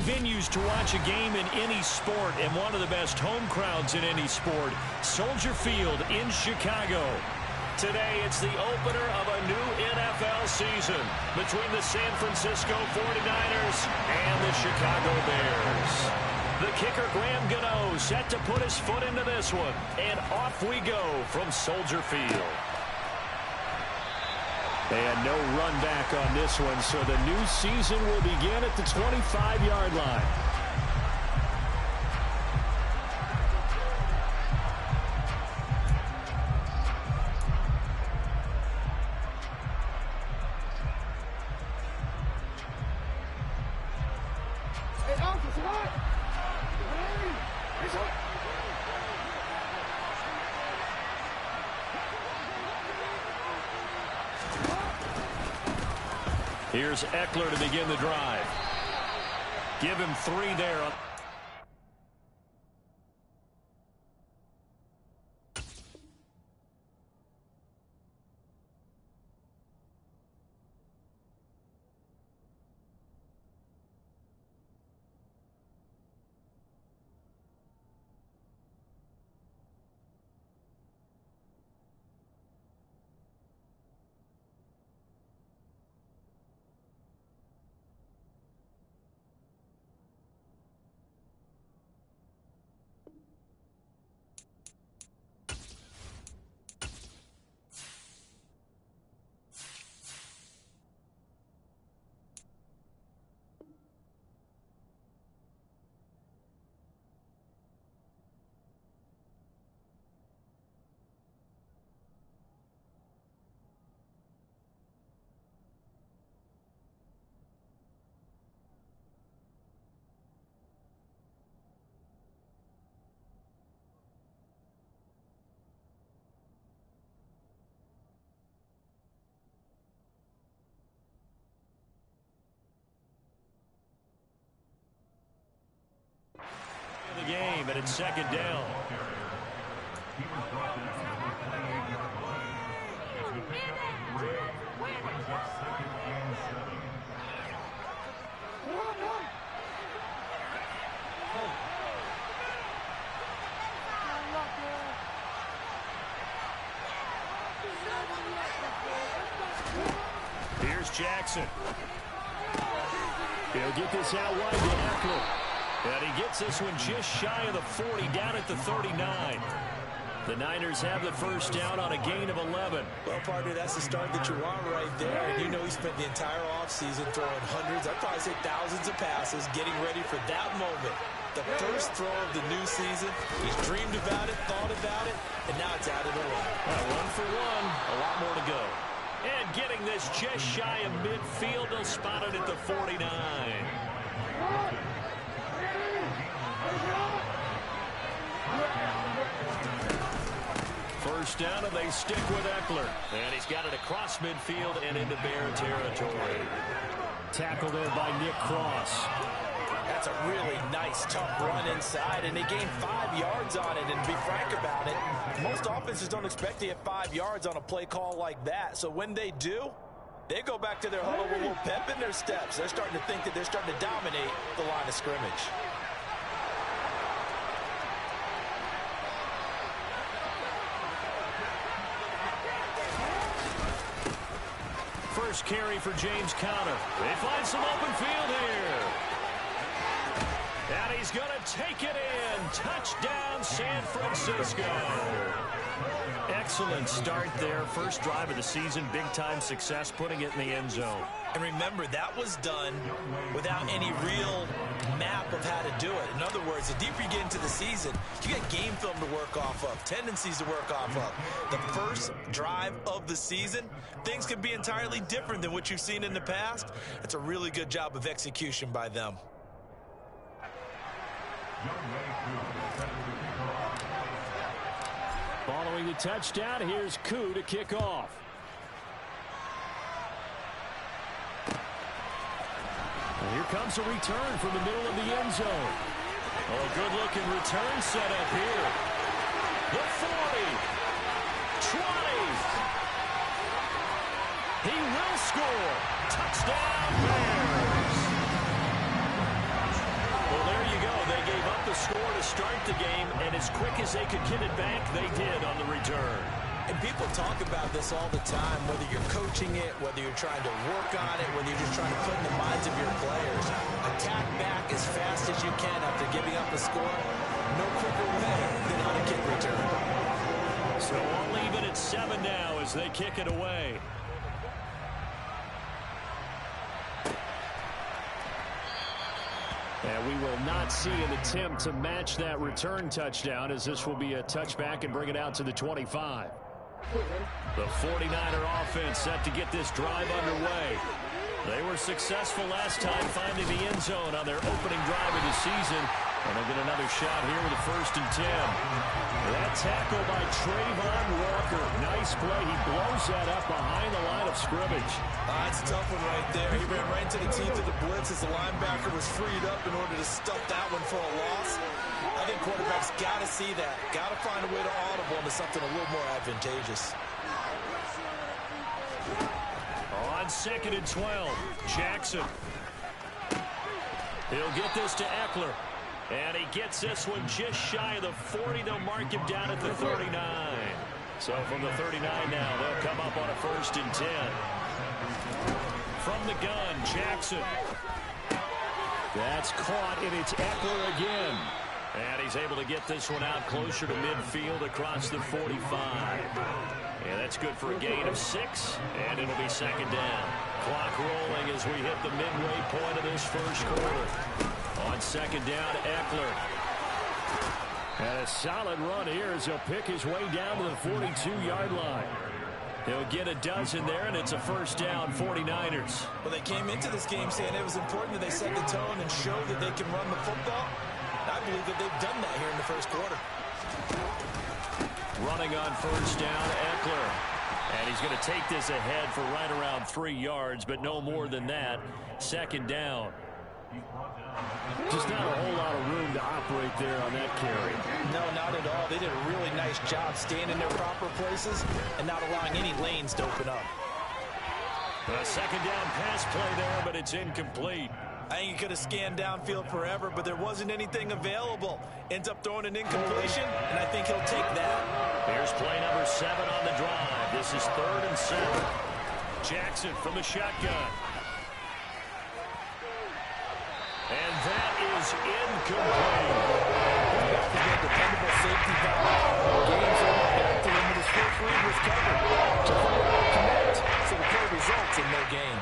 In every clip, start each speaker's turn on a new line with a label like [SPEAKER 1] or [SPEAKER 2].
[SPEAKER 1] venues to watch a game in any sport and one of the best home crowds in any sport. Soldier Field in Chicago. Today, it's the opener of a new NFL season between the San Francisco 49ers and the Chicago Bears. The kicker, Graham Gano, set to put his foot into this one. And off we go from Soldier Field. And no run back on this one, so the new season will begin at the 25-yard line. Here's Eckler to begin the drive. Give him 3 there. The game, and it's second down. Here's Jackson. He'll get this out wide to Eckler. And he gets this one just shy of the 40, down at the 39. The Niners have the first down on a gain of 11.
[SPEAKER 2] Well, partner, that's the start that you want right there. And you know he spent the entire offseason throwing hundreds, I'd probably say thousands of passes, getting ready for that moment. The first throw of the new season. He's dreamed about it, thought about it, and now it's out of the way.
[SPEAKER 1] One for one, a lot more to go. And getting this just shy of midfield, they'll spot it at the 49. First down, and they stick with Eckler. And he's got it across midfield and into Bear territory. Tackled there by Nick Cross.
[SPEAKER 2] That's a really nice, tough run inside, and they gained 5 yards on it. And to be frank about it, most offenses don't expect to get 5 yards on a play call like that. So when they do, they go back to their huddle with a little pep in their steps. They're starting to think that they're starting to dominate the line of scrimmage.
[SPEAKER 1] First carry for James Conner. They find some open field here. And he's going to take it in. Touchdown, San Francisco. Excellent start there. First drive of the season. Big-time success putting it in the end zone.
[SPEAKER 2] And remember, that was done without any real map of how to do it. In other words, the deeper you get into the season, you get game film to work off of, tendencies to work off of. The first drive of the season, things can be entirely different than what you've seen in the past. It's a really good job of execution by them.
[SPEAKER 1] Following the touchdown, here's Koo to kick off. And here comes a return from the middle of the end zone. Oh, good-looking return set up here. The 40. 20. He will score. Touchdown, Bears. there you go. They gave up the score to start the game, and as quick as they could get it back, they did on the return.
[SPEAKER 2] And people talk about this all the time, whether you're coaching it, whether you're trying to work on it, whether you're just trying to put in the minds of your players. Attack back as fast as you can after giving up a score. No quicker way than on a kick return.
[SPEAKER 1] So all even at 7 now as they kick it away. And we will not see an attempt to match that return touchdown, as this will be a touchback and bring it out to the 25. The 49er offense set to get this drive underway. They were successful last time finding the end zone on their opening drive of the season. And they'll get another shot here with a 1st and 10. That tackle by Trayvon Walker. Nice play. He blows that up behind the line of scrimmage.
[SPEAKER 2] That's a tough one right there. He ran right into the teeth of the blitz as the linebacker was freed up in order to stuff that one for a loss. I think quarterbacks got to see that. Got to find a way to audible into something a little more advantageous.
[SPEAKER 1] On 2nd and 12, Jackson. He'll get this to Eckler. And he gets this one just shy of the 40. They'll mark him down at the 39. So from the 39 now, they'll come up on a 1st and 10. From the gun, Jackson. That's caught, and it's Eckler again. And he's able to get this one out closer to midfield across the 45. And that's good for a gain of 6, and it'll be 2nd down. Clock rolling as we hit the midway point of this first quarter. On 2nd down, Eckler. And a solid run here as he'll pick his way down to the 42-yard line. He'll get a dozen there, and it's a 1st down, 49ers.
[SPEAKER 2] Well, they came into this game saying it was important that they set the tone and show that they can run the football. I believe that they've done that here in the first quarter.
[SPEAKER 1] Running on 1st down, Eckler. And he's going to take this ahead for right around 3 yards, but no more than that. 2nd down. Just not a whole lot of room to operate there on that carry.
[SPEAKER 2] No, not at all. They did a really nice job staying in their proper places and not allowing any lanes to open up.
[SPEAKER 1] A 2nd down pass play there, but it's incomplete.
[SPEAKER 2] I think he could have scanned downfield forever, but there wasn't anything available. Ends up throwing an incompletion, and I think he'll take that.
[SPEAKER 1] Here's play number 7 on the drive. This is 3rd and 7. Jackson from the shotgun. And that is incomplete.
[SPEAKER 2] He's got dependable safety valve. Game's over. Back to him, and his first read was covered. Just like that connect. So the play results in no gain.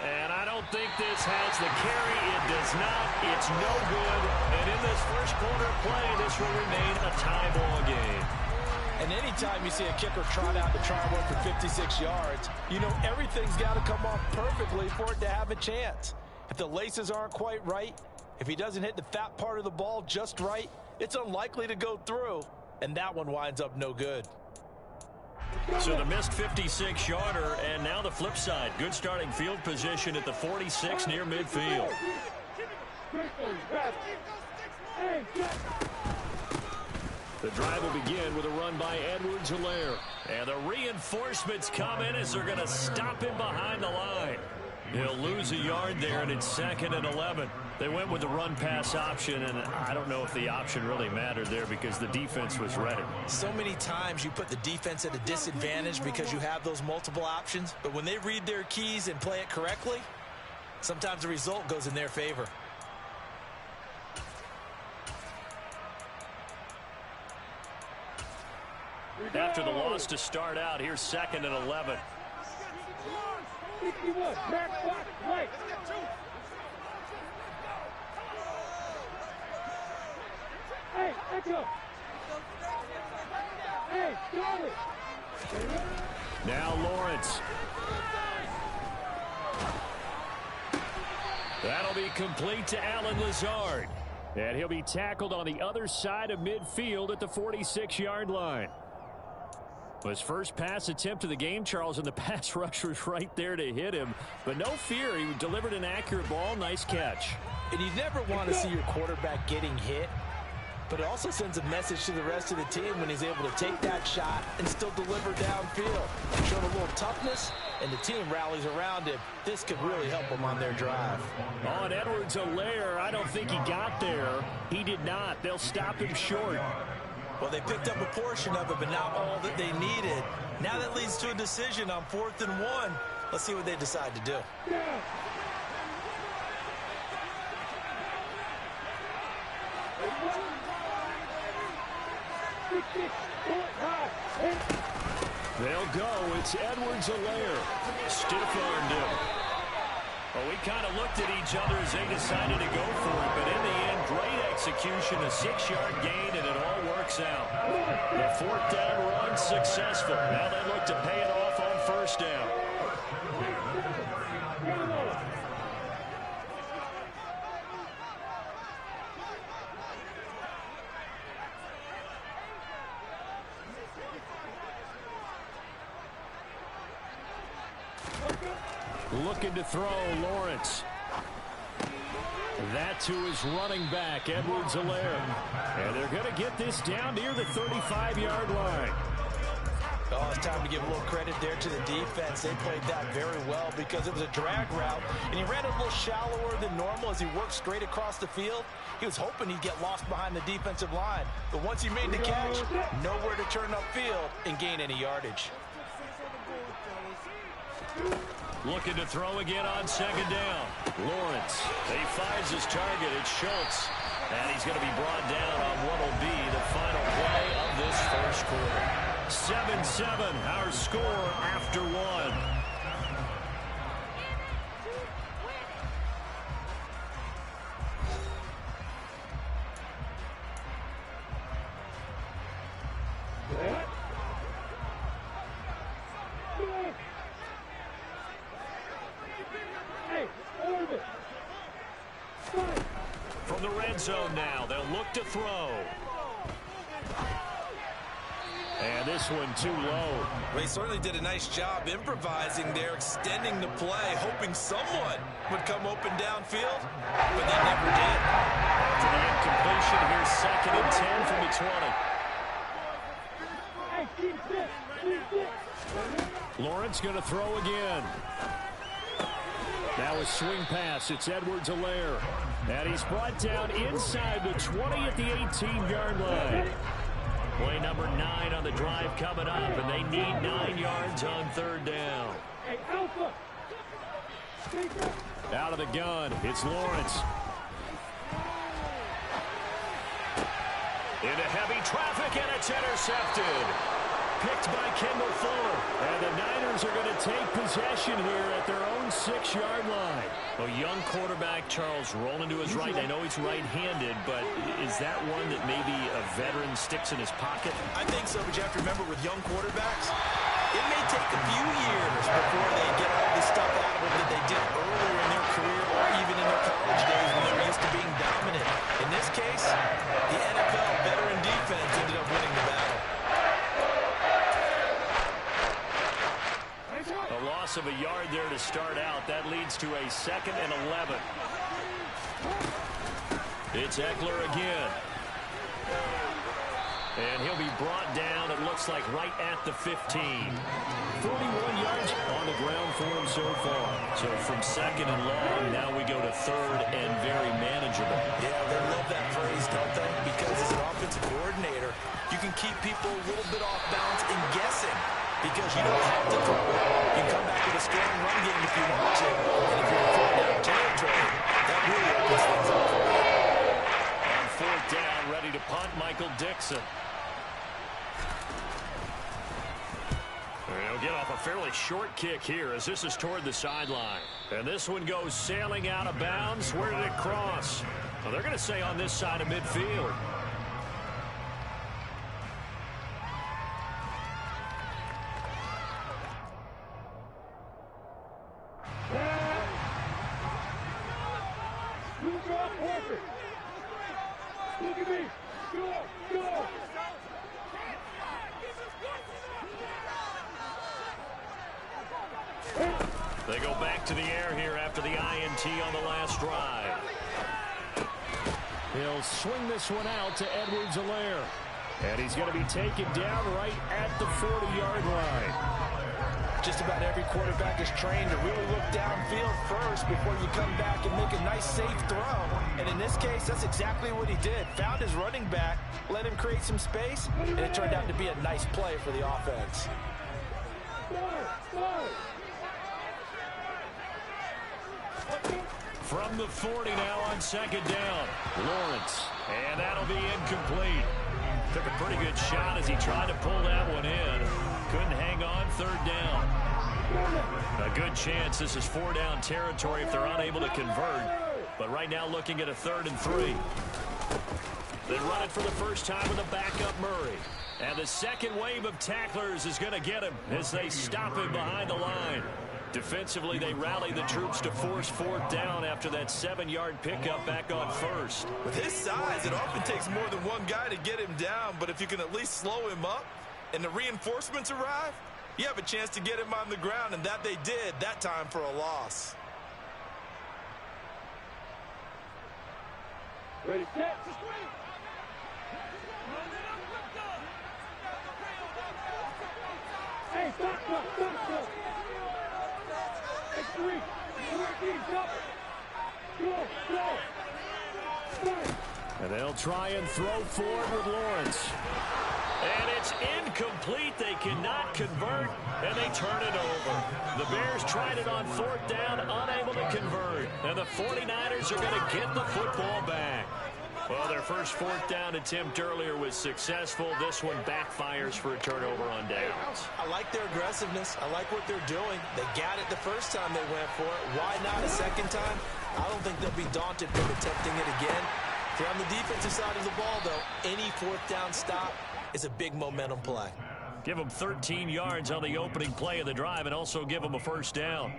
[SPEAKER 1] And I don't think this has the carry. It does not. It's no good. And in this first quarter of play, this will remain a tie ball game.
[SPEAKER 2] And anytime you see a kicker trot out to try and work for 56 yards, you know everything's got to come off perfectly for it to have a chance. If the laces aren't quite right, if he doesn't hit the fat part of the ball just right, it's unlikely to go through. And that one winds up no good.
[SPEAKER 1] So the missed 56-yarder, and now the flip side. Good starting field position at the 46 near midfield. The drive will begin with a run by Edwards-Helaire. And the reinforcements come in as they're going to stop him behind the line. He'll lose a yard there, and it's 2nd and 11. They went with the run-pass option, and I don't know if the option really mattered there because the defense was ready.
[SPEAKER 2] So many times you put the defense at a disadvantage because you have those multiple options, but when they read their keys and play it correctly, sometimes the result goes in their favor.
[SPEAKER 1] After the loss to start out, here's 2nd and 11. Now Lawrence. That'll be complete to Allen Lazard. And he'll be tackled on the other side of midfield at the 46-yard line. His first pass attempt of the game, Charles, and the pass rush was right there to hit him. But no fear, he delivered an accurate ball. Nice catch.
[SPEAKER 2] And you never want to see your quarterback getting hit. but it also sends a message to the rest of the team when he's able to take that shot and still deliver downfield. Showing a little toughness, and the team rallies around him. This could really help them on their drive.
[SPEAKER 1] On Edwards-Helaire, I don't think he got there. He did not. They'll stop him short.
[SPEAKER 2] Well, they picked up a portion of it, but not all that they needed. Now that leads to a decision on 4th and 1. Let's see what they decide to do.
[SPEAKER 1] They'll go. It's Edwards-Helaire. Stiff-armed him. Well, we kind of looked at each other as they decided to go for it, but in the end, great execution, a 6-yard gain, and it all works out. The 4th down run successful. Now they look to pay it off on 1st down. Looking to throw, Lawrence. That to his running back, Edwards-Helaire. And they're going to get this down near the 35-yard line.
[SPEAKER 2] Oh, it's time to give a little credit there to the defense. They played that very well because it was a drag route, and he ran a little shallower than normal as he worked straight across the field. He was hoping he'd get lost behind the defensive line, but once he made the catch, nowhere to turn upfield and gain any yardage.
[SPEAKER 1] Looking to throw again on 2nd down. Lawrence. He finds his target. It's Schultz. And he's going to be brought down on what will be the final play of this first quarter. 7-7, our score after 1. From the red zone now, they'll look to throw. And this one too low.
[SPEAKER 2] Well, he certainly did a nice job improvising there, extending the play, hoping someone would come open downfield, but they never did.
[SPEAKER 1] For the incompletion, here's 2nd and 10 from the 20. Lawrence going to throw again. Now a swing pass. It's Edwards-Helaire. And he's brought down inside the 20 at the 18-yard line. Play number 9 on the drive coming up, and they need 9 yards on 3rd down. Out of the gun, it's Lawrence. Into heavy traffic, and it's intercepted. Picked by Kendall Fuller. And the Niners are going to take possession here at their own 6-yard line. A young quarterback, Charles, rolling to his right. I know he's right-handed, but is that one that maybe a veteran sticks in his pocket?
[SPEAKER 2] I think so, but you have to remember with young quarterbacks, it may take a few years before they get all the stuff out of them that they did earlier in their career or even in their college days when they were used to being dominant. In this case, the NFL veteran defense ended up winning the battle.
[SPEAKER 1] A loss of a yard there to start out. That leads to a 2nd and 11. It's Eckler again. And he'll be brought down, it looks like, right at the 15. 41 yards on the ground for him so far. So from 2nd and long, now we go to 3rd and very manageable.
[SPEAKER 2] Yeah, they love that phrase, don't they? Because as an offensive coordinator, you can keep people a little bit off balance and guessing. Because you don't have to throw it. You can come back with a strong run game if you want to. And if you're in 4th down territory, that really opens things up for you.
[SPEAKER 1] On 4th down, ready to punt, Michael Dixon. He'll get off a fairly short kick here as this is toward the sideline. And this one goes sailing out of bounds. Where did it cross? Well, they're going to say on this side of midfield.
[SPEAKER 3] Look at me. Go.
[SPEAKER 1] They go back to the air here after the INT on the last drive. He'll swing this one out to Edwards-Helaire. And he's going to be taken down right at the 40-yard line.
[SPEAKER 2] Just about every quarterback is trained to really look downfield first before you come back and make a nice, safe throw. And in this case, that's exactly what he did. Found his running back, let him create some space, and it turned out to be a nice play for the offense.
[SPEAKER 1] From the 40 now on second down. Lawrence. And that'll be incomplete. Took a pretty good shot as he tried to pull that one in. Couldn't hang on, third down. A good chance this is 4-down territory if they're unable to convert. But right now looking at a 3rd and 3. They run it for the first time with a backup Murray. And the second wave of tacklers is going to get him as they stop him behind the line. Defensively, they rally the troops to force 4th down after that 7-yard pickup back on 1st.
[SPEAKER 2] With his size, it often takes more than one guy to get him down, but if you can at least slow him up and the reinforcements arrive, you have a chance to get him on the ground, and that they did that time for a loss.
[SPEAKER 3] Ready, set. Hey, stop. Hey, 3. Go.
[SPEAKER 1] And they'll try and throw forward with Lawrence. And it's incomplete. They cannot convert, and they turn it over. The Bears tried it on 4th down, unable to convert. And the 49ers are going to get the football back. Well, their first 4th down attempt earlier was successful. This one backfires for a turnover on downs.
[SPEAKER 2] I like their aggressiveness. I like what they're doing. They got it the first time they went for it. Why not a second time? I don't think they'll be daunted from attempting it again. If you're on the defensive side of the ball, though, any 4th down stop is a big momentum play.
[SPEAKER 1] Give them 13 yards on the opening play of the drive and also give them a first down.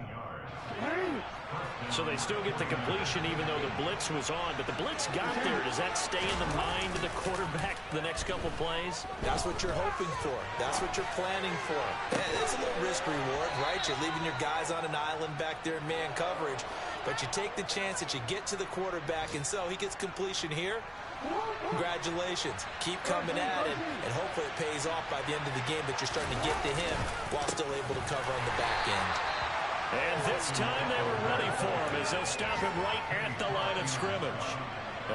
[SPEAKER 1] So they still get the completion even though the blitz was on. But the blitz got there. Does that stay in the mind of the quarterback the next couple plays?
[SPEAKER 2] That's what you're hoping for. That's what you're planning for. It's a little risk reward, right? You're leaving your guys on an island back there in man coverage. But you take the chance that you get to the quarterback, and so he gets completion here. Congratulations. Keep coming at it, and hopefully it pays off by the end of the game that you're starting to get to him while still able to cover on the back end.
[SPEAKER 1] And this time they were ready for him as they'll stop him right at the line of scrimmage.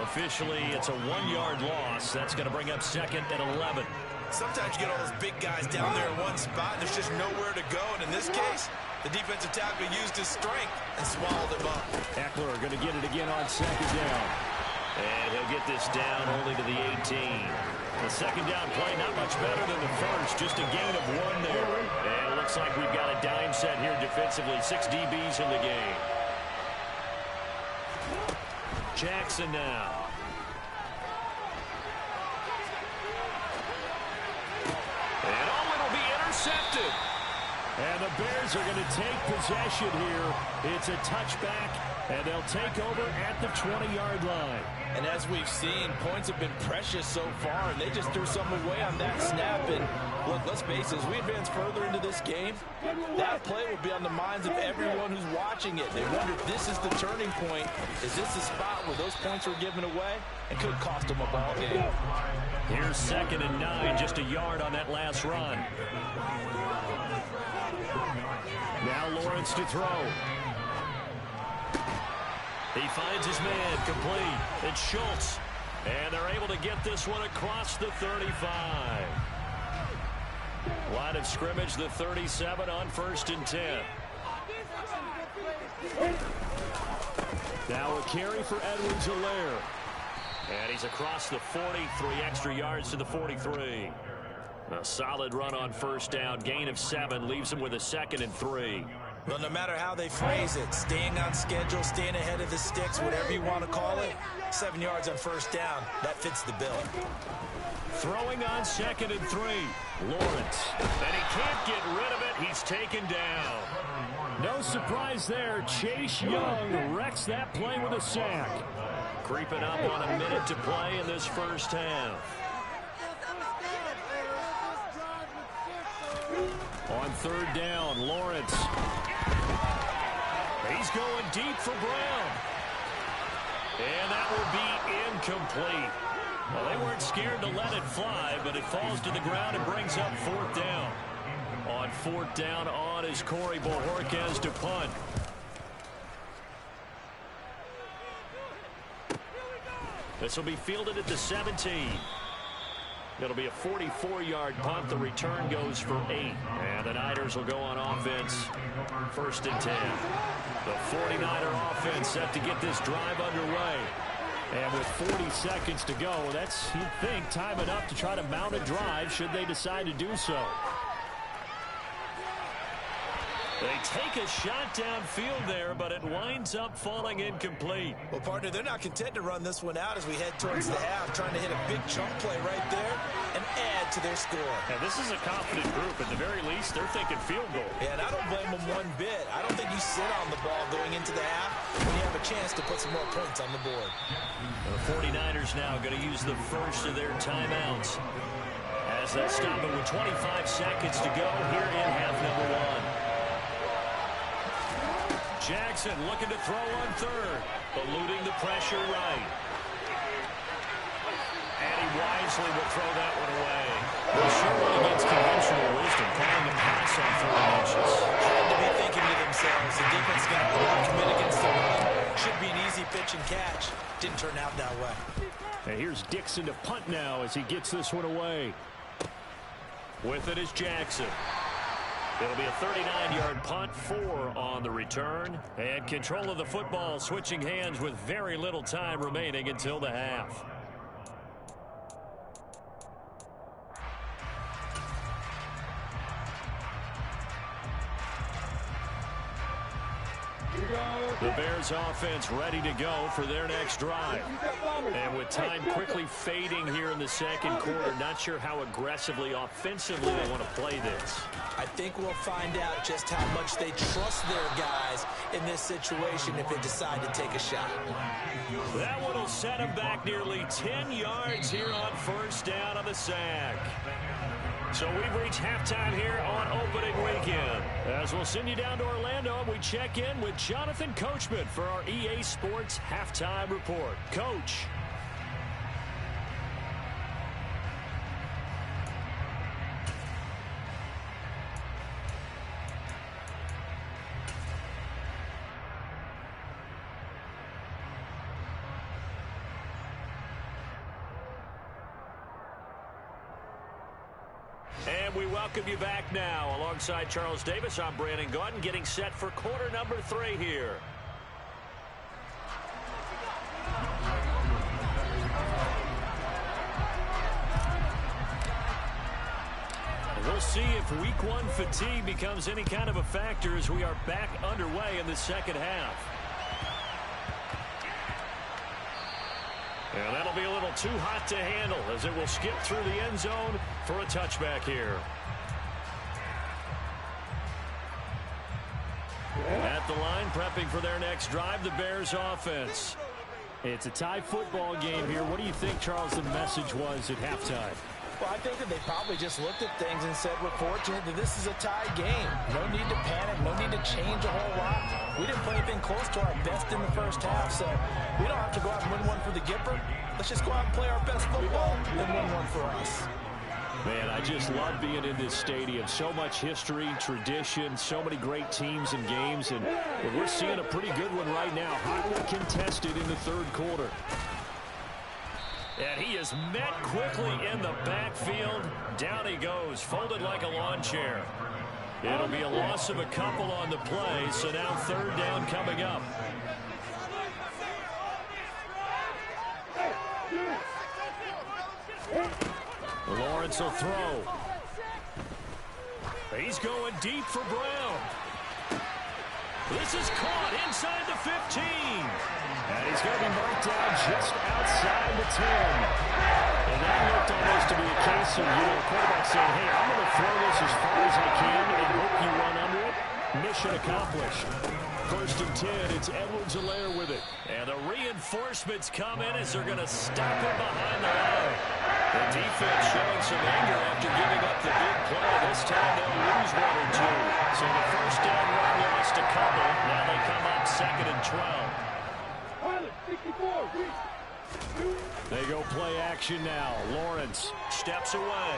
[SPEAKER 1] Officially, it's a 1-yard loss. That's going to bring up 2nd and 11.
[SPEAKER 2] Sometimes you get all those big guys down there in one spot, and there's just nowhere to go. And in this case, the defensive tackle used his strength and swallowed him up.
[SPEAKER 1] Eckler going to get it again on 2nd down. And he'll get this down only to the 18. The 2nd down play, not much better than the first. Just a gain of 1 there. And it looks like we've got a dime set here defensively. 6 DBs in the game. Jackson now. And it'll be intercepted. And the Bears are going to take possession here. It's a touchback, and they'll take over at the 20-yard line.
[SPEAKER 2] And as we've seen, points have been precious so far, and they just threw some away on that snap. And look, let's face it, as we advance further into this game, that play will be on the minds of everyone who's watching it. They wonder if this is the turning point. Is this the spot where those points were given away and could cost them a ball game?
[SPEAKER 1] Here's 2nd and 9, just a yard on that last run. Now Lawrence to throw. He finds his man complete. It's Schultz. And they're able to get this one across the 35. Line of scrimmage, the 37 on 1st and 10. Now a carry for Edwards-Helaire. And he's across the 40, 3 extra yards to the 43. A solid run on 1st down. Gain of 7 leaves him with a 2nd and 3.
[SPEAKER 2] Well, no matter how they phrase it, staying on schedule, staying ahead of the sticks, whatever you want to call it, 7 yards on 1st down, that fits the bill.
[SPEAKER 1] Throwing on 2nd and 3. Lawrence. And he can't get rid of it. He's taken down. No surprise there. Chase Young wrecks that play with a sack. Creeping up on a minute to play in this first half. On 3rd down, Lawrence. He's going deep for Brown. And that will be incomplete. Well, they weren't scared to let it fly, but it falls to the ground and brings up fourth down. On fourth down on is Corey Bojorquez to punt. This will be fielded at the 17. It'll be a 44-yard punt. The return goes for 8. And the Niners will go on offense. First and 10. The 49er offense set to get this drive underway. And with 40 seconds to go, that's, you'd think, time enough to try to mount a drive should they decide to do so. They take a shot downfield there, but it winds up falling incomplete.
[SPEAKER 2] Well, partner, they're not content to run this one out as we head towards the half, trying to hit a big chunk play right there and add to their score.
[SPEAKER 1] And this is a confident group. At the very least, they're thinking field goal.
[SPEAKER 2] Yeah, and I don't blame them one bit. I don't think you sit on the ball going into the half when you have a chance to put some more points on the board.
[SPEAKER 1] The 49ers now going to use the first of their timeouts as they stop it with 25 seconds to go here in half number 1. Jackson looking to throw on third, eluding the pressure right. And he wisely will throw that one away. Well, sure went against conventional wisdom, calling a pass on 3 inches.
[SPEAKER 2] Had to be thinking to themselves, the defense is going to commit against the run. Should be an easy pitch and catch. Didn't turn out that way.
[SPEAKER 1] And here's Dixon to punt now as he gets this one away. With it is Jackson. It'll be a 39-yard punt, 4 on the return. And control of the football switching hands with very little time remaining until the half. The Bears offense ready to go for their next drive. And with time quickly fading here in the second quarter, not sure how aggressively, offensively they want to play this.
[SPEAKER 2] I think we'll find out just how much they trust their guys in this situation if they decide to take a shot.
[SPEAKER 1] That one will set them back nearly 10 yards here on first down on the sack. So we've reached halftime here on opening weekend. As we'll send you down to Orlando, and we check in with Jonathan Coachman for our EA Sports Halftime Report. Coach. And we welcome you back now. Alongside Charles Davis, I'm Brandon Gaudin, getting set for quarter number 3 here. And we'll see if week 1 fatigue becomes any kind of a factor as we are back underway in the second half. And that'll be a little too hot to handle as it will skip through the end zone for a touchback here. At the line, prepping for their next drive, the Bears offense. It's a tie football game here. What do you think, Charles, the message was at halftime?
[SPEAKER 2] Well, I think that they probably just looked at things and said, we're fortunate that this is a tie game. No need to panic, no need to change a whole lot. We didn't play anything close to our best in the first half, so we don't have to go out and win one for the Gipper. Let's just go out and play our best football and win one for us.
[SPEAKER 1] Man, I just love being in this stadium. So much history, tradition, so many great teams and games, and we're seeing a pretty good one right now. Hotly contested in the third quarter. And he is met quickly in the backfield. Down he goes, folded like a lawn chair. It'll be a loss of a couple on the play, so now third down coming up. Lawrence will throw. He's going deep for Brown. This is caught inside the 15. And he's going to be marked down just outside the 10. And that looked almost to be a case of, the quarterback saying, hey, I'm going to throw this as far as I can and hope you run under it. Mission accomplished. First and 10, it's Edwards-Helaire with it. And the reinforcements come in as they're going to stop him behind the line. The defense showing some anger after giving up the big play. This time they'll lose 1 or 2. So the first down run lost a couple. Now they come up 2nd and 12. They go play action now. Lawrence steps away.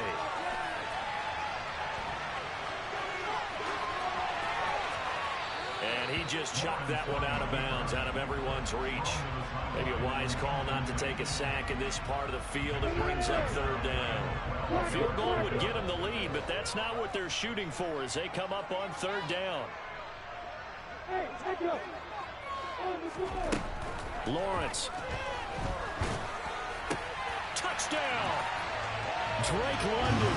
[SPEAKER 1] And he just chucked that one out of bounds, out of everyone's reach. Maybe a wise call not to take a sack in this part of the field. It brings up third down. A field goal would get them the lead, but that's not what they're shooting for as they come up on third down. Lawrence. Touchdown. Drake London,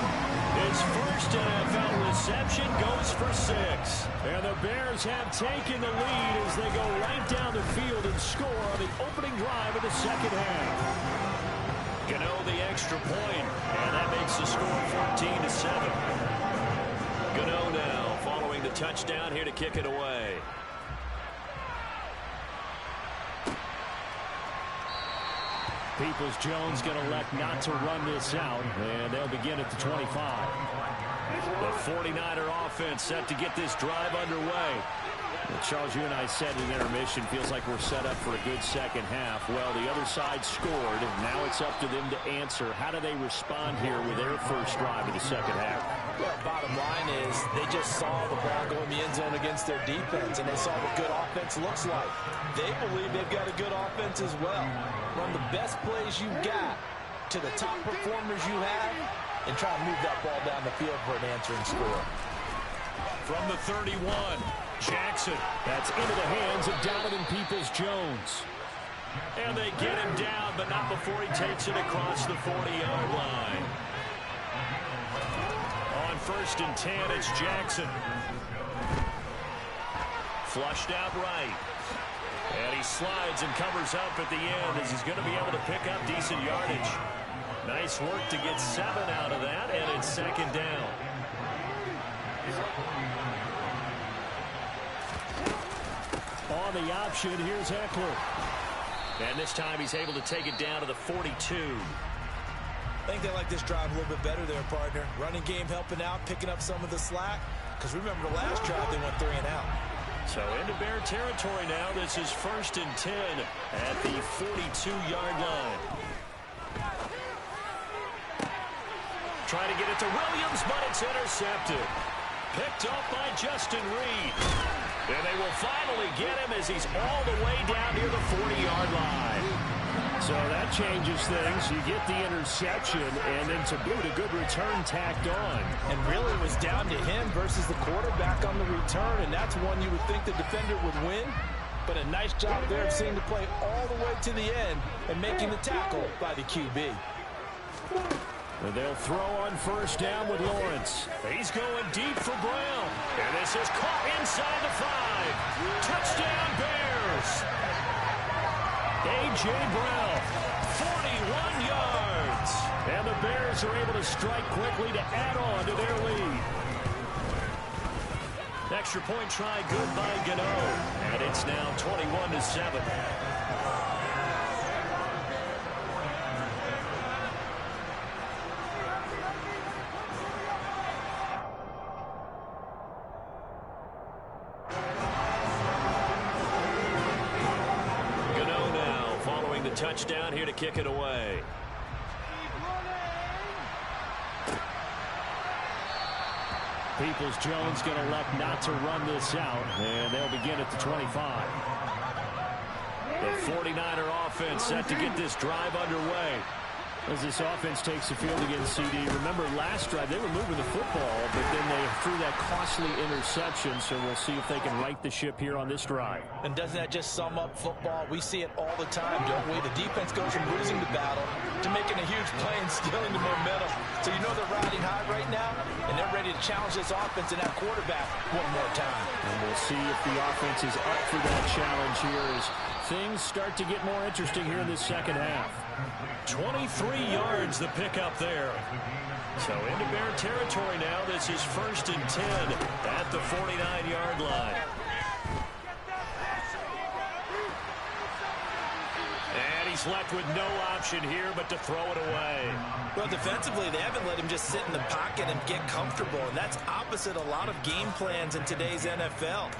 [SPEAKER 1] his first NFL reception, goes for 6. And the Bears have taken the lead as they go right down the field and score on the opening drive of the second half. Gano the extra point, and that makes the score 14-7. Gano now following the touchdown here to kick it away. Peoples-Jones going to elect not to run this out, and they'll begin at the 25. The 49er offense set to get this drive underway. Well, Charles, you and I said in intermission, feels like we're set up for a good second half. Well, the other side scored, and now it's up to them to answer. How do they respond here with their first drive of the second half?
[SPEAKER 2] Well, bottom line is they just saw the ball go in the end zone against their defense, and they saw what good offense looks like. They believe they've got a good offense as well. Run the best plays you got to the top performers you have, and try to move that ball down the field for an answering score.
[SPEAKER 1] From the 31, Jackson. That's into the hands of Donovan Peoples-Jones. And they get him down, but not before he takes it across the 40-yard line. On 1st and 10, it's Jackson. Flushed out right. And he slides and covers up at the end as he's going to be able to pick up decent yardage. Nice work to get 7 out of that, and it's second down. On the option, here's Eckler. And this time he's able to take it down to the 42.
[SPEAKER 2] I think they like this drive a little bit better there, partner. Running game helping out, picking up some of the slack. Because remember the last drive, they went 3 and out.
[SPEAKER 1] So into Bear territory now. This is 1st and 10 at the 42-yard line. Trying to get it to Williams, but it's intercepted. Picked up by Justin Reed. And they will finally get him as he's all the way down near the 40-yard line. So that changes things. You get the interception, and then to boot, a good return tacked on.
[SPEAKER 2] And really it was down to him versus the quarterback on the return, and that's one you would think the defender would win. But a nice job there of seeing the play all the way to the end and making the tackle by the QB.
[SPEAKER 1] And they'll throw on 1st down with Lawrence. He's going deep for Brown. And this is caught inside the 5. Touchdown Bears. A.J. Brown, 41 yards. And the Bears are able to strike quickly to add on to their lead. Extra point try good by Gano. And it's now 21-7. Touchdown here to kick it away. Peoples-Jones going to elect not to run this out, and they'll begin at the 25. The 49er offense set to get this drive underway. As this offense takes the field against CD, remember last drive they were moving the football, but then they threw that costly interception, so we'll see if they can right the ship here on this drive.
[SPEAKER 2] And doesn't that just sum up football? We see it all the time, don't we? The defense goes from losing the battle to making a huge play and stealing the momentum. So you know they're riding high right now, and they're ready to challenge this offense and that quarterback one more time.
[SPEAKER 1] And we'll see if the offense is up for that challenge here as things start to get more interesting here in this second half. 23 yards the pickup there. So into Bear territory now. This is 1st and 10 at the 49-yard line. And he's left with no option here but to throw it away.
[SPEAKER 2] Well, defensively, they haven't let him just sit in the pocket and get comfortable, and that's opposite a lot of game plans in today's NFL.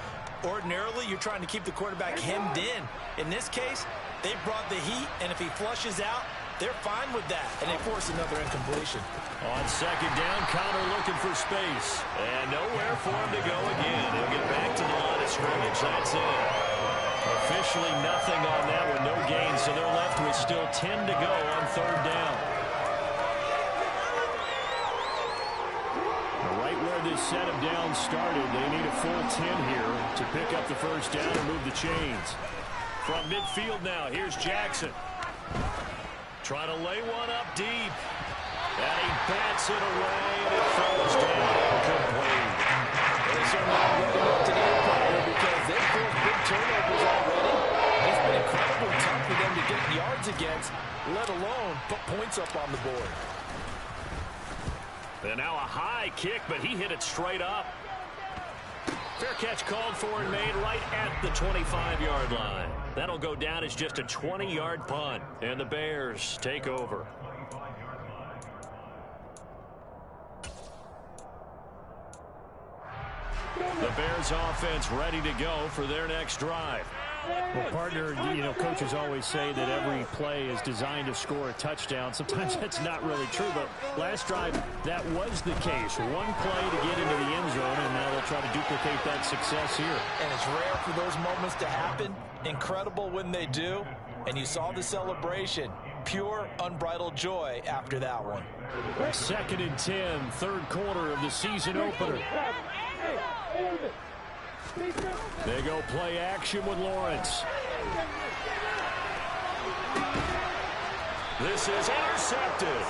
[SPEAKER 2] Ordinarily, you're trying to keep the quarterback hemmed in. In this case, They brought the heat, and if he flushes out, they're fine with that, and they force another incompletion.
[SPEAKER 1] On second down, Connor looking for space. And nowhere for him to go again. He'll get back to the line of scrimmage. That's it. Officially nothing on that one, no gain, so they're left with still 10 to go on third down. Right where this set of downs started, they need a full 10 here to pick up the first down and move the chains. From midfield now, here's Jackson. Trying to lay one up deep. And he bats it away, and it falls down incomplete.
[SPEAKER 2] They certainly are ready up to the empire because they've forced big turnovers already. It's been incredibly tough for them to get yards against, let alone put points up on the board.
[SPEAKER 1] And now a high kick, but he hit it straight up. Fair catch called for and made right at the 25-yard line. That'll go down as just a 20-yard punt, and the Bears take over. The Bears offense ready to go for their next drive.
[SPEAKER 4] Well, partner, coaches always say that every play is designed to score a touchdown. Sometimes that's not really true, but last drive, that was the case. One play to get into the end zone, and now they'll try to duplicate that success here.
[SPEAKER 2] And it's rare for those moments to happen. Incredible when they do. And you saw the celebration. Pure, unbridled joy after that one.
[SPEAKER 4] Second and 10, third quarter of the season opener.
[SPEAKER 1] They go play action with Lawrence. This is intercepted.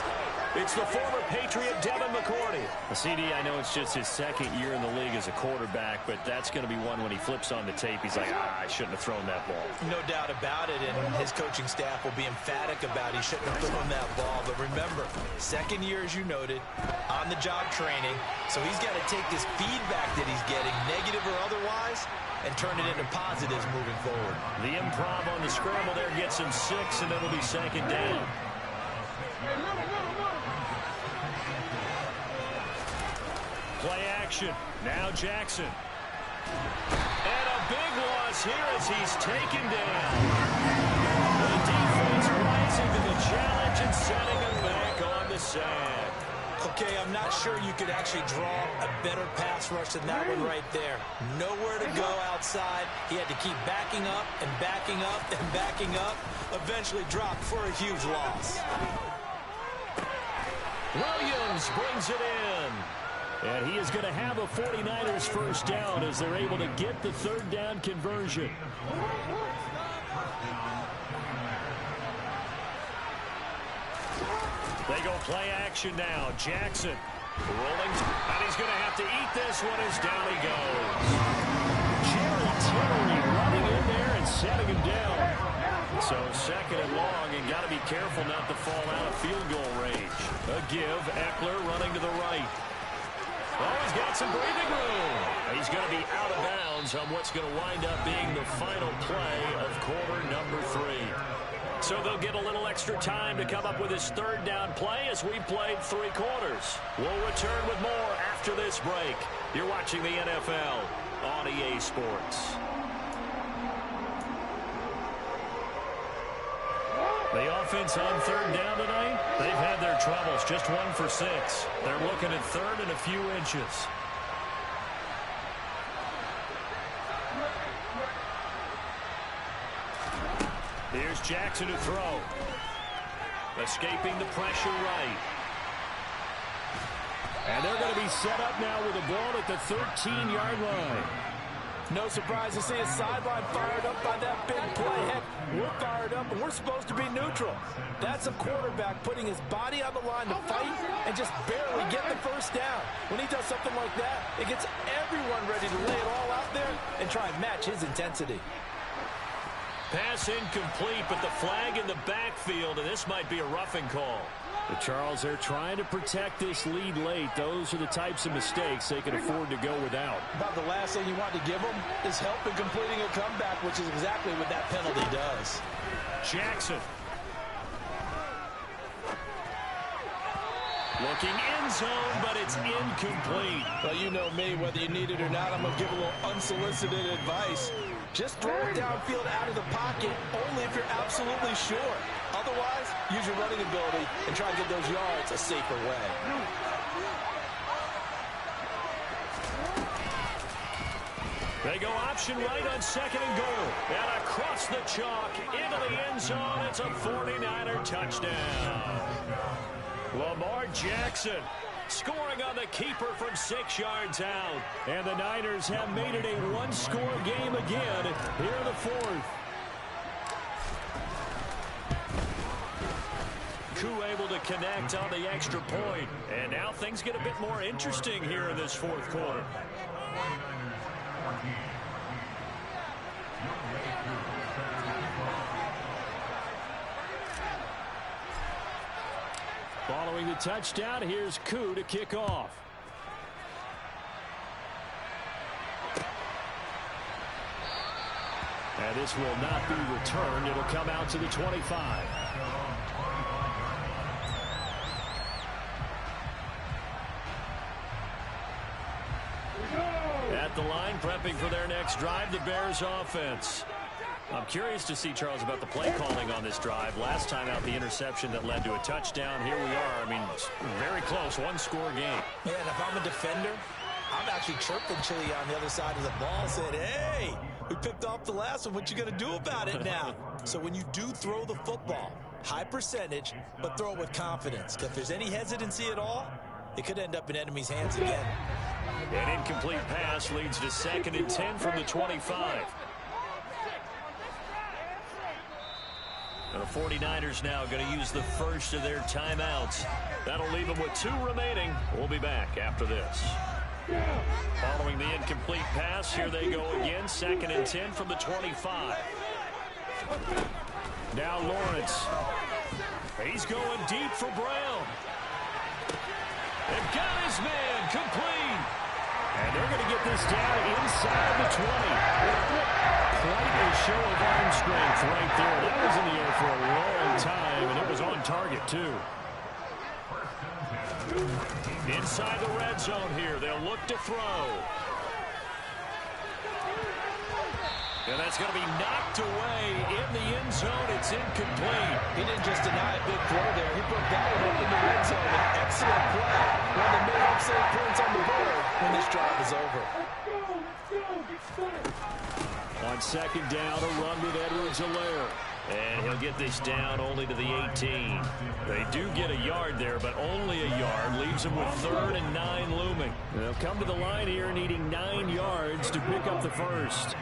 [SPEAKER 1] It's the former Patriot Devin McCourty.
[SPEAKER 4] CD, I know it's just his second year in the league as a quarterback, but that's going to be one when he flips on the tape. He's like, I shouldn't have thrown that ball.
[SPEAKER 2] No doubt about it, and his coaching staff will be emphatic about he shouldn't have thrown that ball. But remember, second year, as you noted, on-the-job training, so he's got to take this feedback that he's getting, negative or otherwise, and turn it into positives moving forward.
[SPEAKER 1] The improv on the scramble there gets him 6, and it'll be second down. Play action. Now Jackson. And a big loss here as he's taken down. The defense rising to the challenge and setting him back on the sack.
[SPEAKER 2] Okay, I'm not sure you could actually draw a better pass rush than that one right there. Nowhere to go outside. He had to keep backing up and backing up and backing up. Eventually dropped for a huge loss.
[SPEAKER 1] Williams brings it in. And he is going to have a 49ers first down as they're able to get the third down conversion. They go play action now. Jackson rolling, and he's going to have to eat this one as down he goes. Jerry Tillery running in there and setting him down. So second and long, and got to be careful not to fall out of field goal range. A give, Eckler running to the right. Oh, he's got some breathing room. He's going to be out of bounds on what's going to wind up being the final play of quarter number 3. So they'll get a little extra time to come up with his third down play as we've played 3 quarters. We'll return with more after this break. You're watching the NFL on EA Sports. The offense on third down tonight, they've had their troubles. Just 1 for 6. They're looking at third and a few inches. Here's Jackson to throw. Escaping the pressure right. And they're going to be set up now with a ball at the 13-yard line.
[SPEAKER 2] No surprise to see a sideline fired up by that big play. Heck, we're fired up, and we're supposed to be neutral. That's a quarterback putting his body on the line to fight and just barely get the first down. When he does something like that, it gets everyone ready to lay it all out there and try and match his intensity.
[SPEAKER 1] Pass incomplete, but the flag in the backfield, and this might be a roughing call.
[SPEAKER 4] But Charles, they're trying to protect this lead late. Those are the types of mistakes they can afford to go without.
[SPEAKER 2] About the last thing you want to give them is help in completing a comeback, which is exactly what that penalty does.
[SPEAKER 1] Jackson. Looking end zone, but it's incomplete.
[SPEAKER 2] Well, you know me, whether you need it or not, I'm going to give a little unsolicited advice. Just throw it downfield out of the pocket only if you're absolutely sure. Otherwise, use your running ability and try to get those yards a safer way.
[SPEAKER 1] They go option right on 2nd and goal. And across the chalk into the end zone. It's a 49er touchdown. Lamar Jackson scoring on the keeper from 6 yards out. And the Niners have made it a one-score game again here in the 4th. Koo able to connect on the extra point. And now things get a bit more interesting here in this 4th quarter. Following the touchdown, here's Koo to kick off. And this will not be returned. It'll come out to the 25. At the line, prepping for their next drive, the Bears offense. I'm curious to see, Charles, about the play calling on this drive. Last time out, the interception that led to a touchdown. Here we are. I mean, very close, one-score game.
[SPEAKER 2] Yeah, and if I'm a defender, I'm actually chirping Chili on the other side of the ball, saying, hey, we picked off the last one. What you going to do about it now? So when you do throw the football, high percentage, but throw it with confidence. If there's any hesitancy at all, it could end up in enemy's hands again.
[SPEAKER 1] An incomplete pass leads to 2nd and 10 from the 25. The 49ers now going to use the first of their timeouts. That'll leave them with 2 remaining. We'll be back after this. Following the incomplete pass, here they go again. 2nd and 10 from the 25. Now Lawrence. He's going deep for Brown. They've got his man complete. And they're going to get this down inside the 20. Quite a show of arm strength right there. That was in the air for a long time, and it was on target, too. Inside the red zone here. They'll look to throw. And that's going to be knocked away in the end zone. It's incomplete.
[SPEAKER 2] He didn't just deny a big throw there. He put that one up in the red zone. An excellent play. One of the main upset points on the board when this drive is over.
[SPEAKER 1] On 2nd down, a run with Edwards-Helaire. And he'll get this down only to the 18. They do get a yard there, but only a yard. Leaves them with 3rd and 9 looming. They'll come to the line here needing 9 yards to pick up the first.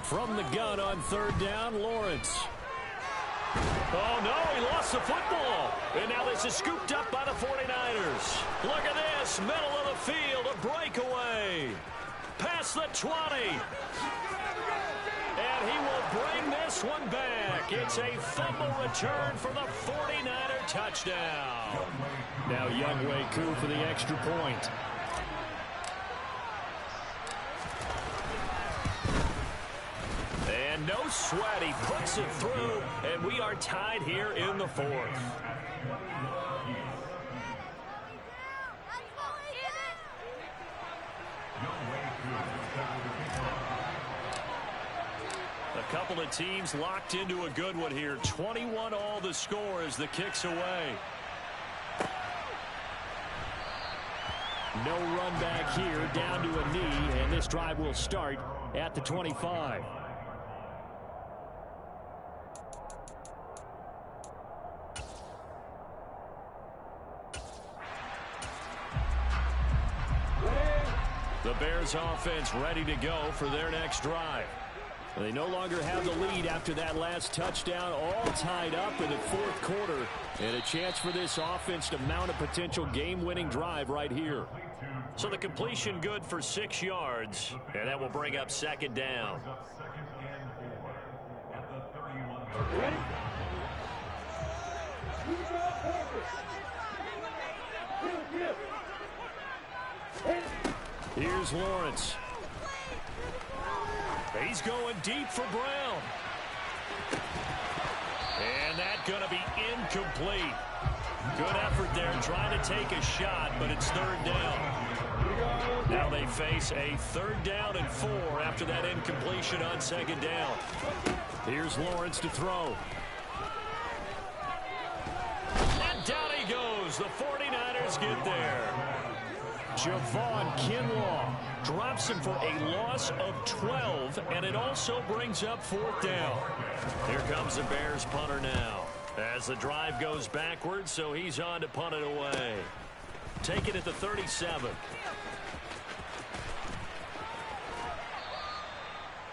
[SPEAKER 1] From the gun on 3rd down, Lawrence. Oh, no, he lost the football. And now this is scooped up by the 49ers. Look at this, middle of the field, a breakaway. Past the 20. And he will bring this one back. It's a fumble return for the 49er touchdown. Now Younghoe Koo for the extra point. And no sweat, he puts it through, and we are tied here in the 4th. A couple of teams locked into a good one here. 21 all the score as the kick's away. No run back here, down to a knee, and this drive will start at the 25. The Bears offense ready to go for their next drive. They no longer have the lead after that last touchdown, all tied up in the 4th quarter. And a chance for this offense to mount a potential game-winning drive right here. So the completion good for 6 yards, and that will bring up 2nd down. Here's Lawrence. He's going deep for Brown. And that's going to be incomplete. Good effort there trying to take a shot, but it's third down. Now they face a 3rd down and 4 after that incompletion on 2nd down. Here's Lawrence to throw. And down he goes. The 49ers get there. Javon Kinlaw drops him for a loss of 12, and it also brings up 4th down. Here comes the Bears punter now. As the drive goes backwards, so he's on to punt it away. Take it at the 37.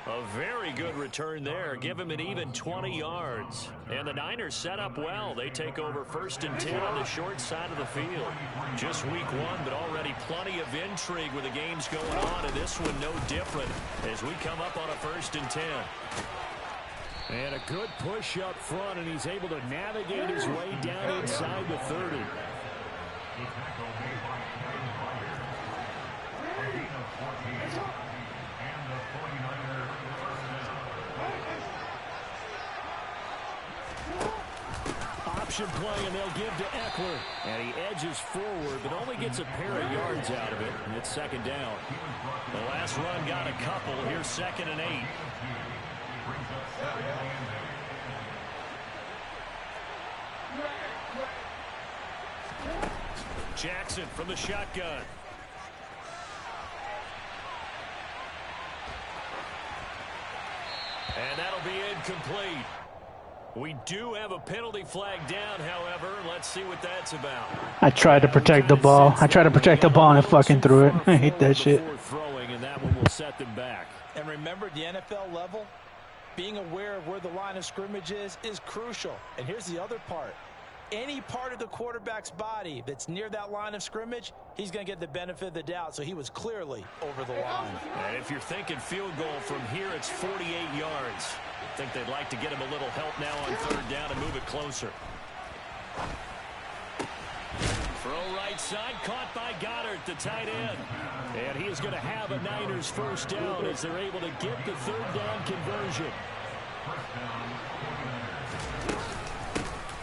[SPEAKER 1] A very good return there. Give him an even 20 yards. And the Niners set up well. They take over 1st and 10 on the short side of the field. Just week 1, but already plenty of intrigue with the games going on. And this one no different as we come up on a 1st and 10. And a good push up front, and he's able to navigate his way down inside the 30. Option play, and they'll give to Eckler. And he edges forward, but only gets a pair of yards out of it. And it's 2nd down. The last run got a couple. Here's 2nd and 8. Jackson from the shotgun. And that'll be incomplete. We do have a penalty flag down, however. Let's see what that's about.
[SPEAKER 5] I tried to protect the ball. I tried to protect the ball and I fucking threw it. I hate that shit.
[SPEAKER 1] Throwing, and that one will set them back.
[SPEAKER 2] And remember, the NFL level, being aware of where the line of scrimmage is crucial. And here's the other part. Any part of the quarterback's body that's near that line of scrimmage, he's going to get the benefit of the doubt. So he was clearly over the line.
[SPEAKER 1] And if you're thinking field goal from here, it's 48 yards. I think they'd like to get him a little help now on 3rd down and move it closer. Throw right side, caught by Goddard, the tight end. And he is going to have a Niners 1st down as they're able to get the 3rd down conversion.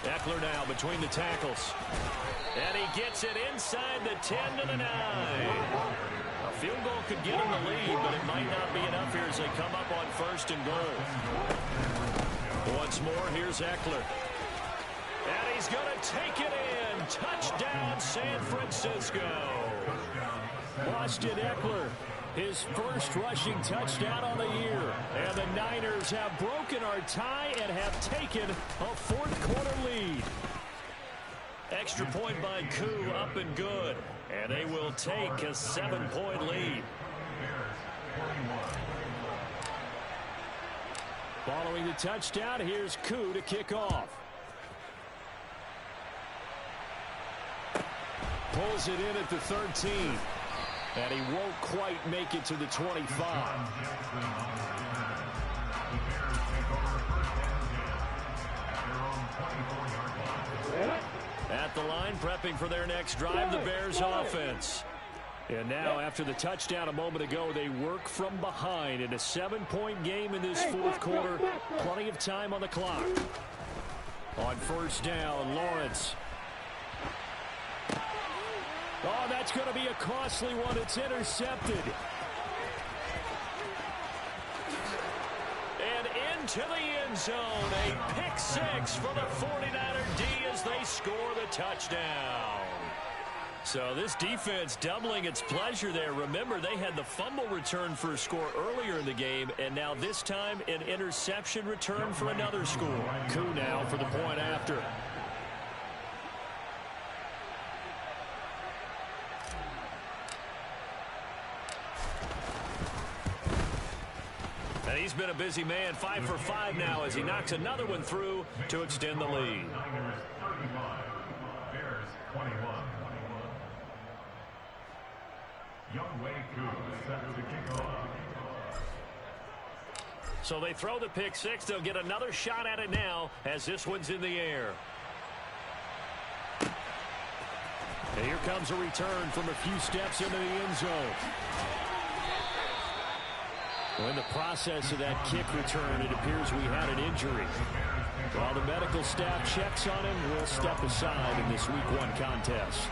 [SPEAKER 1] Eckler now between the tackles. And he gets it inside the 10 to the 9. A field goal could get him the lead, but it might not be enough here as they come up on 1st and goal. Once more, here's Eckler. And he's going to take it in. Touchdown, San Francisco. Austin Eckler, his 1st rushing touchdown on the year. And the Niners have broken our tie and have taken a 4th quarter lead. Extra point by Koo, up and good. And they will take a 7-point lead. Following the touchdown, here's Koo to kick off. Pulls it in at the 13. And he won't quite make it to the 25. At the line, prepping for their next drive, the Bears offense. And now, after the touchdown a moment ago, they work from behind in a 7-point game in this 4th quarter. Plenty of time on the clock. On 1st down, Lawrence. Oh, that's going to be a costly one. It's intercepted. And into the end zone. A pick 6 for the 49er D as they score the touchdown. So this defense doubling its pleasure there. Remember, they had the fumble return for a score earlier in the game, and now this time an interception return for another score. Koo now for the point after. And he's been a busy man, 5 for 5 now as he knocks another one through to extend the lead. So they throw the pick 6. They'll get another shot at it now as this one's in the air. And here comes a return from a few steps into the end zone.
[SPEAKER 4] Well, in the process of that kick return, it appears we had an injury. While the medical staff checks on him, we'll step aside in this Week 1 contest.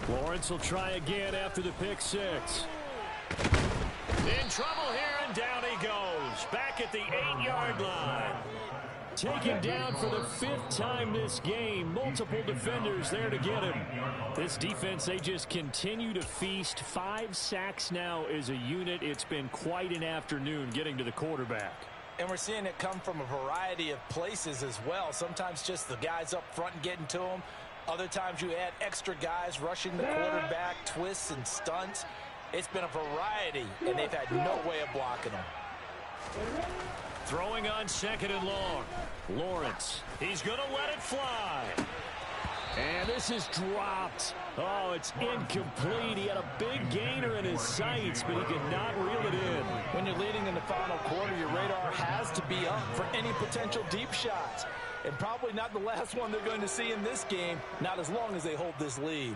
[SPEAKER 4] Lawrence will try again after the pick six.
[SPEAKER 1] In trouble here, and down he goes. Back at the 8-yard line.
[SPEAKER 4] Taken down for the 5th time this game. Multiple defenders there to get him. This defense, they just continue to feast. 5 sacks now as a unit. It's been quite an afternoon getting to the quarterback.
[SPEAKER 2] And we're seeing it come from a variety of places as well. Sometimes just the guys up front and getting to them. Other times you add extra guys rushing the quarterback, twists and stunts. It's been a variety, and they've had no way of blocking them.
[SPEAKER 1] Throwing on 2nd and long.
[SPEAKER 4] Lawrence.
[SPEAKER 1] He's going to let it fly.
[SPEAKER 4] And this is dropped. Oh, it's incomplete. He had a big gainer in his sights, but he could not reel it in.
[SPEAKER 2] When you're leading in the final quarter, your radar has to be up for any potential deep shots. And probably not the last one they're going to see in this game, not as long as they hold this lead.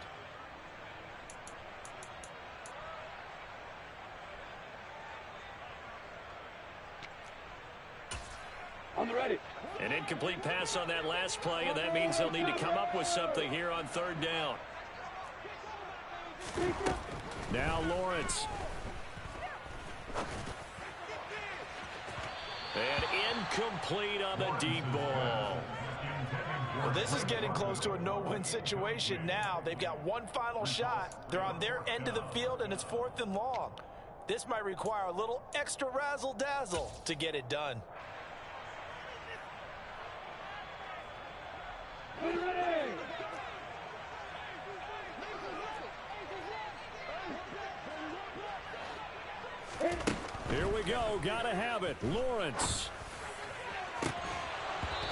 [SPEAKER 3] On the ready.
[SPEAKER 1] An incomplete pass on that last play, and that means they'll need to come up with something here on 3rd down.
[SPEAKER 4] Now Lawrence.
[SPEAKER 1] And incomplete on the deep ball.
[SPEAKER 2] Well, this is getting close to a no-win situation now. They've got one final shot. They're on their end of the field, and it's 4th and long. This might require a little extra razzle-dazzle to get it done.
[SPEAKER 4] Here we go. Gotta have it. Lawrence.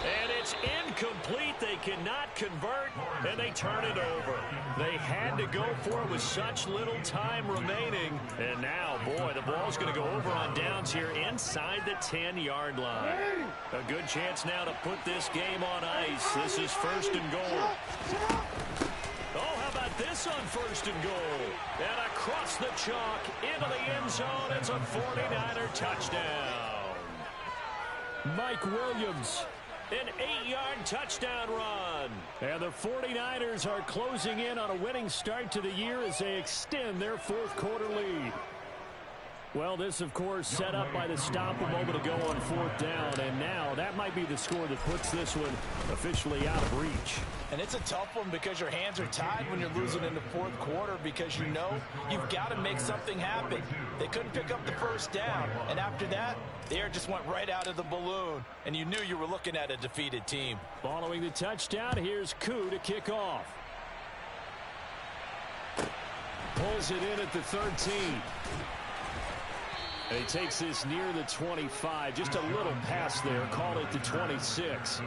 [SPEAKER 1] And it's incomplete. They cannot convert, and they turn it over. They had to go for it with such little time remaining. And now, boy, the ball's going to go over on downs here inside the 10-yard line. A good chance now to put this game on ice. This is 1st and goal. Oh, how about this on 1st and goal? And across the chalk into the end zone. It's a 49er touchdown.
[SPEAKER 4] Mike Williams.
[SPEAKER 1] An 8-yard touchdown run.
[SPEAKER 4] And the 49ers are closing in on a winning start to the year as they extend their 4th quarter lead. Well, this, of course, set up by the stop a moment ago on 4th down. And now that might be the score that puts this one officially out of reach.
[SPEAKER 2] And it's a tough one because your hands are tied when you're losing in the 4th quarter because you know you've got to make something happen. They couldn't pick up the 1st down. And after that, the air just went right out of the balloon. And you knew you were looking at a defeated team.
[SPEAKER 4] Following the touchdown, here's Koo to kick off. Pulls it in at the 13. And he takes this near the 25. Just a little pass there. Call it the 26.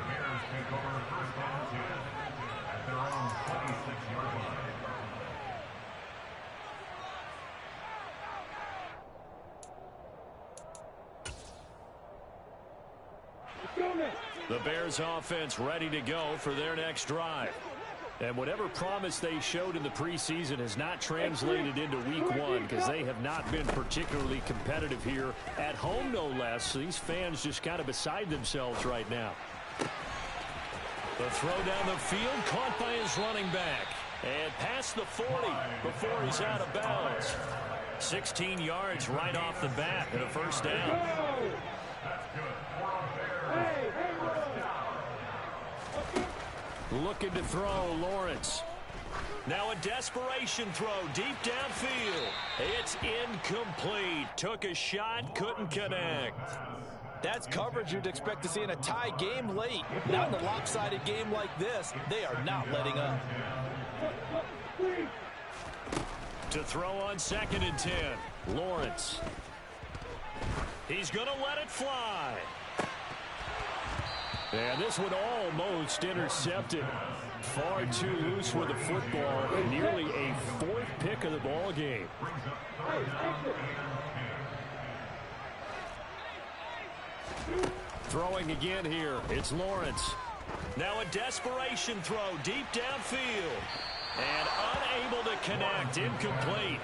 [SPEAKER 4] The Bears offense ready to go for their next drive. And whatever promise they showed in the preseason has not translated into Week 1 because they have not been particularly competitive here at home, no less. So these fans just kind of beside themselves right now.
[SPEAKER 1] The throw down the field caught by his running back. And past the 40 before he's out of bounds. 16 yards right off the bat and a 1st down.
[SPEAKER 4] Looking to throw, Lawrence.
[SPEAKER 1] Now a desperation throw deep downfield. It's incomplete. Took a shot, couldn't connect.
[SPEAKER 2] That's coverage you'd expect to see in a tie game late. Not in a lopsided game like this. They are not letting up.
[SPEAKER 1] To throw on 2nd and 10.
[SPEAKER 4] Lawrence.
[SPEAKER 1] He's going to let it fly.
[SPEAKER 4] And this one almost intercepted. Far too loose with the football. Nearly a 4th pick of the ball game.
[SPEAKER 1] Throwing again here. It's Lawrence. Now a desperation throw deep downfield. And unable to connect. Incomplete.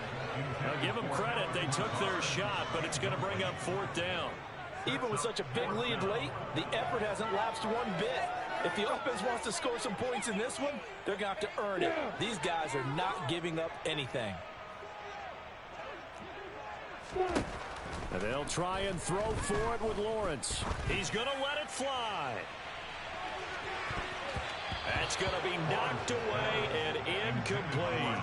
[SPEAKER 1] Now give them credit. They took their shot, but it's going to bring up 4th down.
[SPEAKER 2] Even with such a big lead late, the effort hasn't lapsed one bit. If the offense wants to score some points in this one, they're going to have to earn it. These guys are not giving up anything.
[SPEAKER 1] And they'll try and throw for it with Lawrence. He's going to let it fly. That's going to be knocked away and incomplete.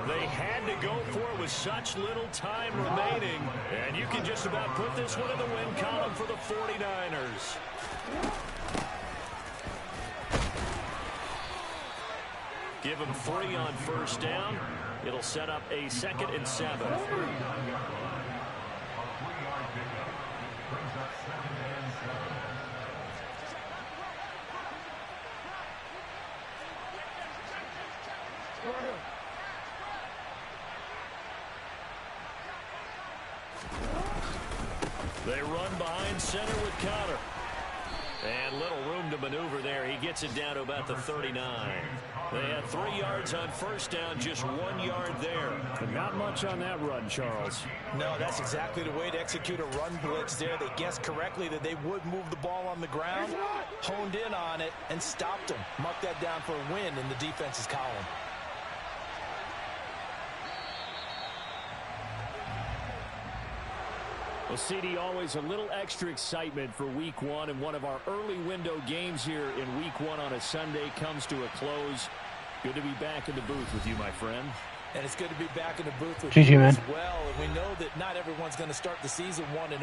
[SPEAKER 1] They had to go for it with such little time remaining. And you can just about put this one in the win column for the 49ers. Give them 3 on 1st down. It'll set up a 2nd and 7. They run behind center with Cotter. And little room to maneuver there. He gets it down to about the 39. They had 3 yards on 1st down, just 1 yard there.
[SPEAKER 4] But not much on that run, Charles.
[SPEAKER 2] No, that's exactly the way to execute a run blitz there. They guessed correctly that they would move the ball on the ground, honed in on it, and stopped them. Mark that down for a win in the defense's column.
[SPEAKER 4] Well, CD, always a little extra excitement for Week 1, and one of our early window games here in Week 1 on a Sunday comes to a close. Good to be back in the booth with you, my friend.
[SPEAKER 2] And it's good to be back in the booth with
[SPEAKER 5] GG,
[SPEAKER 2] you
[SPEAKER 5] man.
[SPEAKER 2] as well. And we know that not everyone's going to start the season 1-0.